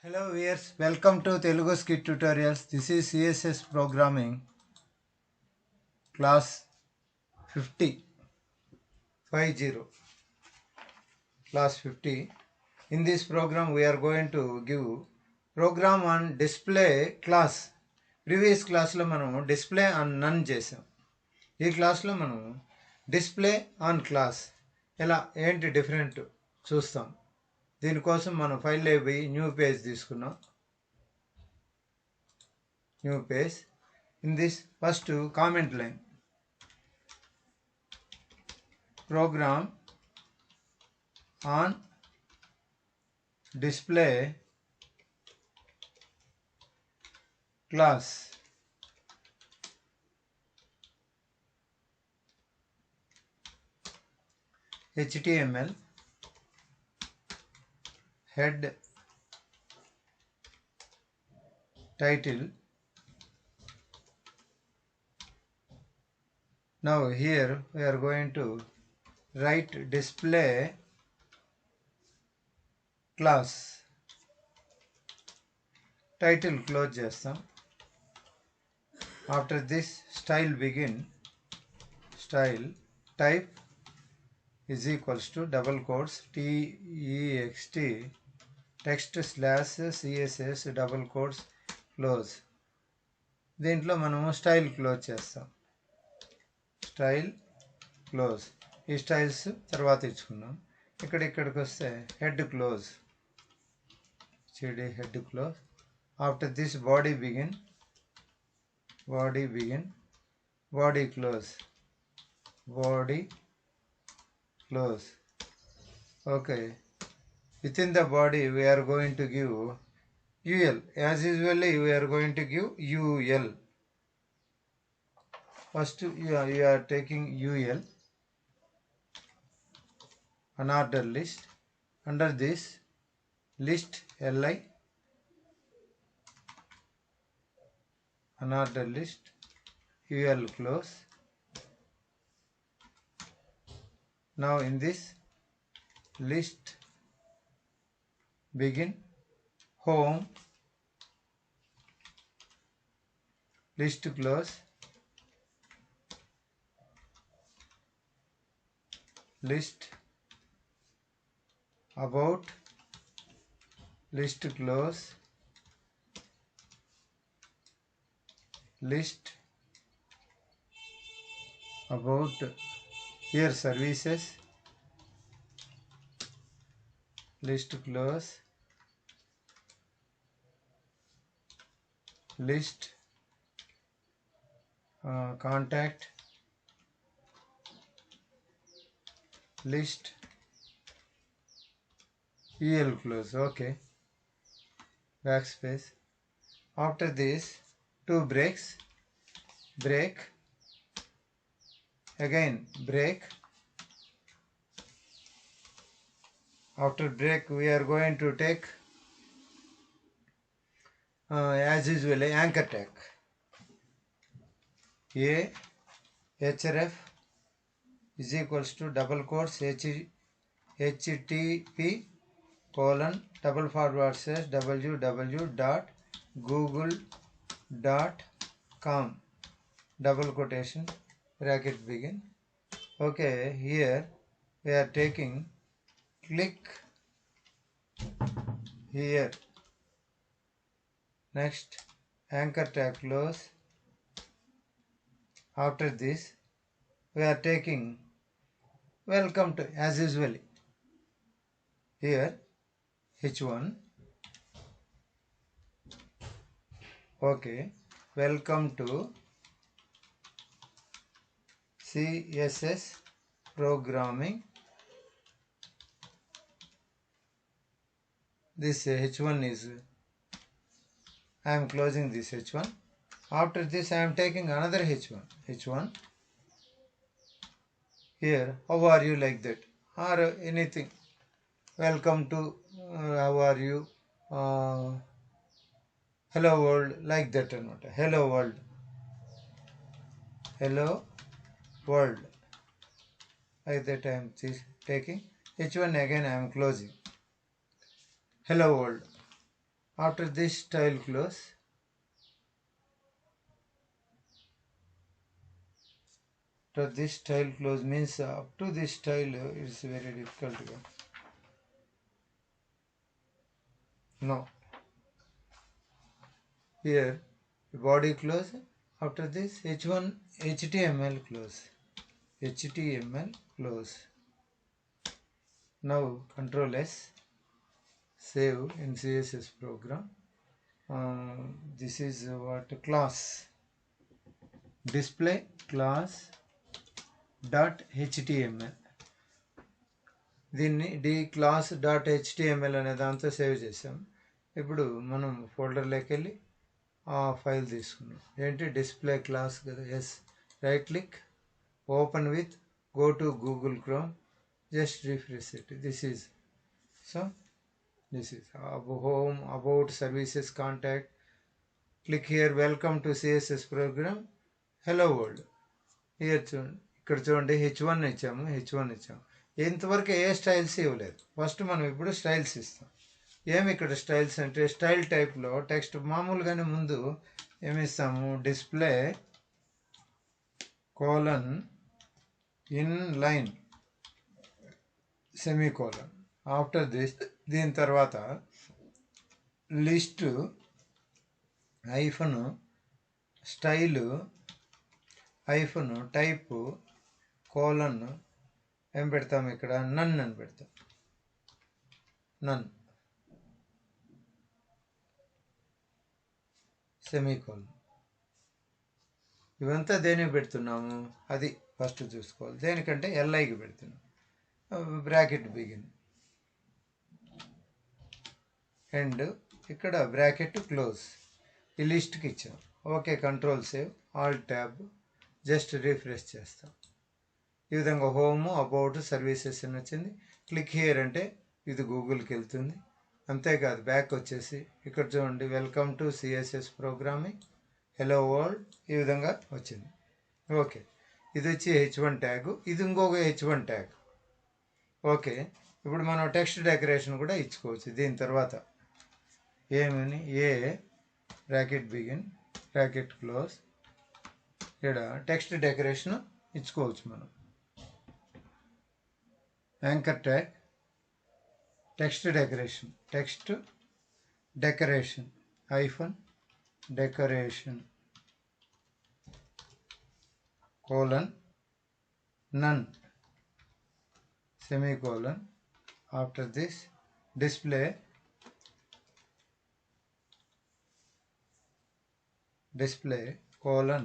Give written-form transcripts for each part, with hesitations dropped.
Hello viewers, welcome to Telugu Scit tutorials. This is CSS programming class 50 class 50. In this program we are going to give program on display class. Previous class lo manamu display on none chesam. Ee class lo manamu display on class ela enti different చూస్తాం. దీనికోసం మనం file అయిపోయి new page తీసుకున్నాం. New page. In this first comment line, program on display class. HTML head title. Now here we are going to write display class. Title close chestam. After this style begin. Style type is equals to double quotes text text slash css double quotes close. దీంట్లో మనము style close చేస్తాం. Style close. ఈ styles తర్వాత ఇచ్చుకున్నాం. ఇక్కడికి వస్తే head close. Head close. After this body begin. Body close. Body close. Okay, within the body we are going to give ul. As usually we are going to give ul. First you are taking ul, unordered list. Under this list li, unordered list, ul close. Now in this list begin home, list close, list about, list close, list about. Here services, list close, list contact, list el close. Okay, backspace. After this two breaks, break, again break. After break we are going to take as usual anchor tag. A href is equals to double quotes http colon double forward slash www.google.com double quotation bracket begin. Okay, here we are taking click here. Next anchor tag close. After this we are taking welcome to, as usually here h1. Okay, welcome to CSS programming. This h1 is, I am closing this h1. After this I am taking another h1. Here how are you, like that, or anything. Welcome to how are you, hello world, like that or not. Hello world, like that I am taking h1. Again I am closing hello world. After this style close. After this style close means up to this style it's very difficult. No. Here body close. After this H1 HTML close. HTML close. Now Control S. Save in CSS program. This is what class. Display class dot html. దీన్ని class dot html అనే దాంతో save చేసాం. ఇప్పుడు మనం ఫోల్డర్లోకి వెళ్ళి ఆ file తీసుకున్నాం. ఏంటి డిస్ప్లే క్లాస్ కదా. Yes, right click, open with, go to Google Chrome, just refresh it. This is home, about, services, contact. Click here, welcome to CSS program, hello world. Here చూడండి, ఇక్కడ చూడండి H1 ఇచ్చాము, H1 ఇచ్చాము. ఇంతవరకు ఏ styles ఇవ్వలేదు. First మనం ఇప్పుడు styles ఇస్తాం. ఏమి ఇక్కడ స్టైల్స్ అంటే స్టైల్ టైప్లో టెక్స్ట్ మామూలుగానే ముందు ఏమిస్తాము, display colon inline semicolon. After this, దీని తర్వాత list hyphen style hyphen type colon ఏం పెడతాము ఇక్కడ, నన్ అని పెడతాం. None semicolon. ఇవంతా దేనికి పెడుతున్నాము అది ఫస్ట్ చూసుకోవాలి. దేనికంటే ఎల్ఐకి పెడుతున్నాం. బ్రాకెట్ బిగిన్ అండ్ ఇక్కడ బ్రాకెట్ క్లోజ్. ఈ లిస్ట్కి ఇచ్చాం. Okay, control save, alt tab, just refresh చేస్తాం. ఈ విధంగా హోమ్, అబౌట్, సర్వీసెస్ అని వచ్చింది. క్లిక్ హియర్ అంటే ఇది గూగుల్కి వెళ్తుంది. అంతేకాదు బ్యాక్ వచ్చేసి ఇక్కడ చూడండి, welcome to CSS programming, hello world, ఈ విధంగా వచ్చింది. ఓకే, ఇది వచ్చి H1 ట్యాగ్, ఇది ఇంకొక H1 ట్యాగ్. ఓకే, ఇప్పుడు మనం టెక్స్ట్ డెకరేషన్ కూడా ఇచ్చుకోవచ్చు. దీని తర్వాత ఏమని, ఏ బ్రాకెట్ బిగిన్ బ్రాకెట్ క్లోజ్, ఇక్కడ టెక్స్ట్ డెకరేషన్ ఇచ్చుకోవచ్చు మనం. Anchor tag, text decoration hyphen decoration colon none semicolon. After this display colon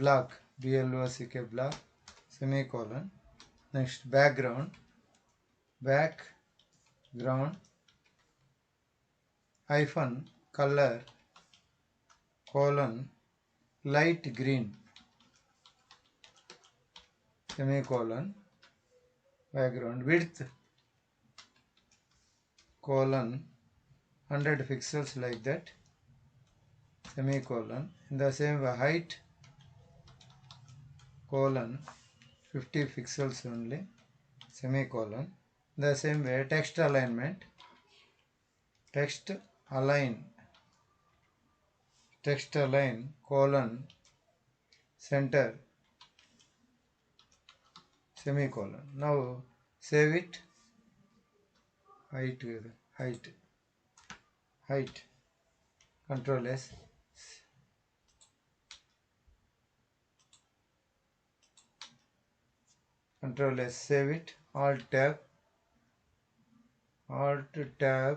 block block block semicolon. Next background hyphen color colon light green semicolon. Background width colon 100 pixels like that semicolon. In the same way height colon 50 pixels only semicolon. In the same way text alignment, text align colon center semicolon. Now save it. Height Control S, save it. Alt tab,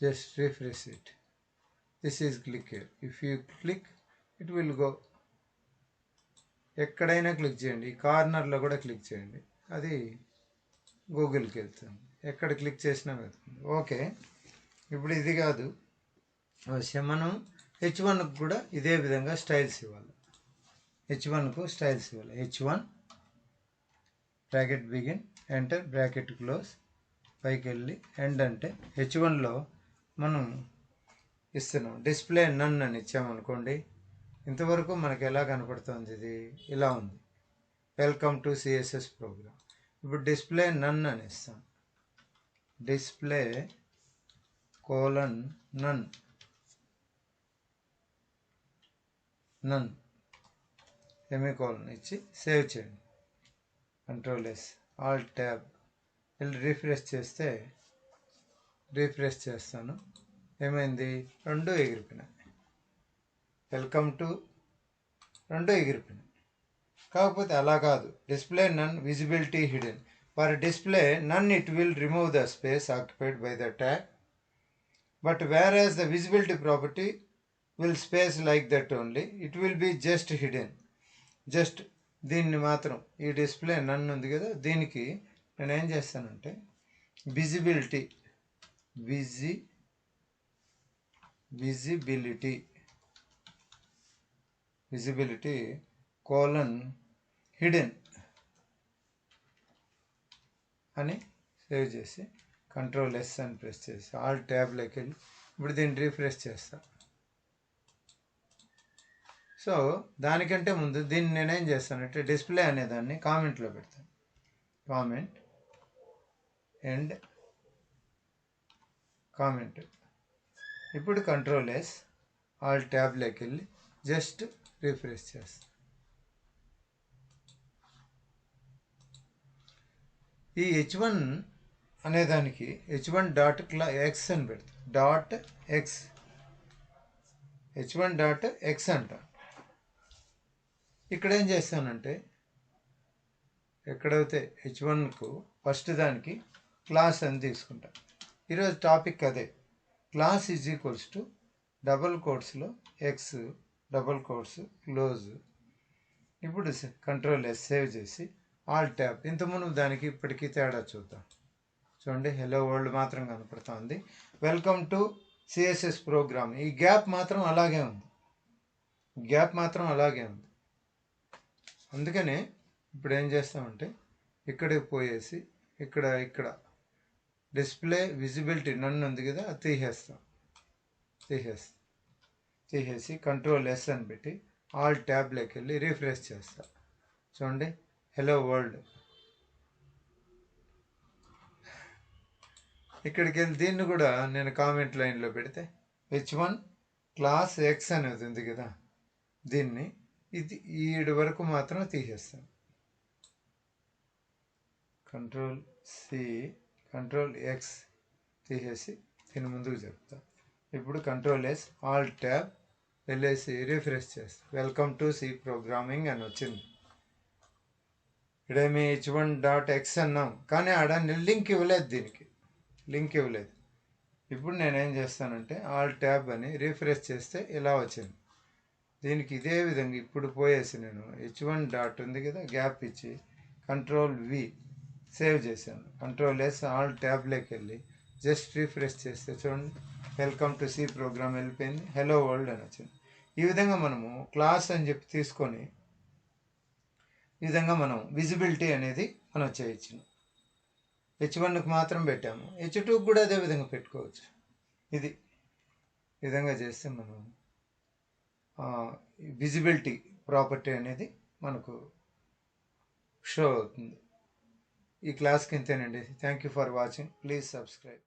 just refresh it. This is click here. If you click it will go. ఎక్కడైనా click చేయండి, ఈ కార్నర్లో కూడా click చేయండి, అది గూగుల్కి వెళ్తుంది. ఎక్కడ click చేసినా వెళ్తుంది. ఓకే, ఇప్పుడు ఇది కాదు, మనం H1కు కూడా ఇదే విధంగా స్టైల్స్ ఇవ్వాలి. H1కు స్టైల్స్ ఇవ్వాలి. H1 bracket begin enter bracket close, పైకి వెళ్ళి ఎండ్ అంటే H1లో మనం ఇస్తున్నాం. డిస్ప్లే నన్ అని ఇచ్చామనుకోండి, ఇంతవరకు మనకు ఎలా కనపడుతుంది, ఇది ఇలా ఉంది, వెల్కమ్ టు సిఎస్ఎస్ ప్రోగ్రామ్. ఇప్పుడు డిస్ప్లే నన్ అని ఇస్తాం. డిస్ప్లే కోలన్ నన్ సెమీకోలన్ ఇచ్చి సేవ్ చేయండి. కంట్రోల్ ఎస్, ఆల్ట్ ట్యాబ్ వెళ్ళి రిఫ్రెష్ చేస్తాను. ఏమైంది? రెండు ఎగిరిపోయినాయి. వెల్కమ్ టు రెండు ఎగిరిపోయినాయి. కాకపోతే అలా కాదు. Display none visibility hidden. For display none it will remove the space occupied by the tag, but whereas the visibility property will space like that only, it will be just hidden. Just దీన్ని మాత్రం ఈ display నన్ ఉంది కదా, దీనికి నేను ఏం చేస్తానంటే visibility colon hidden అని సేవ్ చేసి కంట్రోల్ ఎస్ అని ప్రెస్ చేసి ఆల్ ట్యాబ్లోకి వెళ్ళి ఇప్పుడు దీన్ని రిఫ్రెష్ చేస్తా. సో దానికంటే ముందు దీన్ని నేనేం చేస్తానంటే డిస్ప్లే అనేదాన్ని కామెంట్లో పెడతాను. Comment and comment. ఇప్పుడు కంట్రోల్ ఎస్ ఆల్ ట్యాబ్లోకి వెళ్ళి జస్ట్ రిఫ్రెష్ చేస్తాను. ఈ h1 అనేదానికి h1 డాట్ ఎక్స్ అని పెడతాం. h1 డాట్ ఎక్స్ అంట. ఇక్కడ ఏం చేస్తానంటే ఎక్కడైతే h1కు ఫస్ట్ దానికి క్లాస్ అని తీసుకుంటా. ఈరోజు టాపిక్ అదే. Class is equals to double కోట్స్లో ఎక్స్ డబుల్ కోట్స్ క్లోజ్. ఇప్పుడు కంట్రోల్ ఎస్ సేవ్ చేసి ఆల్ ట్యాబ్. ఇంతకుముందు దానికి ఇప్పటికీ తేడా చూద్దాం. చూడండి, హలో వరల్డ్ మాత్రం కనపడుతుంది. Welcome to CSS program. ఈ గ్యాప్ మాత్రం అలాగే ఉంది. అందుకనే ఇప్పుడు ఏం చేస్తామంటే ఇక్కడికి పోయేసి ఇక్కడ డిస్ప్లే విజిబిలిటీ నన్ను ఉంది కదా, అది తీసేసి కంట్రోల్ ఎస్ అని పెట్టి ఆల్ ట్యాబ్లోకి వెళ్ళి రిఫ్రెష్ చేస్తా. చూడండి, హలో వరల్డ్. ఇక్కడికి వెళ్ళి దీన్ని కూడా నేను కామెంట్ లైన్లో పెడితే h1 క్లాస్ ఎక్స్ అనేది ఉంది కదా, దీన్ని ఈడు వరకు మాత్రం తీసేస్తాను. కంట్రోల్ సి కంట్రోల్ ఎక్స్ తీసేసి దీని ముందుకు చెప్తా. ఇప్పుడు కంట్రోల్ ఎస్ ఆల్ ట్యాబ్ వెళ్ళేసి రిఫ్రెష్ చేస్తా. వెల్కమ్ టు సి ప్రోగ్రామింగ్ అని వచ్చింది. ఇక్కడేమి h1 డాట్ ఎక్స్ అన్నాం, కానీ ఆడ లింక్ ఇవ్వలేదు, దీనికి లింక్ ఇవ్వలేదు. ఇప్పుడు నేనేం చేస్తానంటే ఆల్ ట్యాబ్ అని రిఫ్రెష్ చేస్తే ఇలా వచ్చింది. దీనికి ఇదే విధంగా ఇప్పుడు పోయేసి నేను h1 డాట్ ఉంది కదా, గ్యాప్ ఇచ్చి కంట్రోల్ వి సేవ్ చేశాను. కంట్రోల్ ఎస్ ఆల్ ట్యాబ్లోకి వెళ్ళి జస్ట్ రిఫ్రెష్ చేస్తే చూడండి, వెల్కమ్ టు సి ప్రోగ్రామ్ వెళ్ళిపోయింది. హలో వరల్డ్ అని వచ్చింది. ఈ విధంగా మనము క్లాస్ అని చెప్పి తీసుకొని ఈ విధంగా మనం విజిబిలిటీ అనేది మనం చేయొచ్చు. h1కి మాత్రం పెట్టాము, h2కి కూడా అదే విధంగా పెట్టుకోవచ్చు. ఇది విధంగా చేస్తే మనం విజిబిలిటీ ప్రాపర్టీ అనేది మనకు షో అవుతుంది. ఈ క్లాస్కి ఇంతేనండి. Thank you for watching. Please subscribe.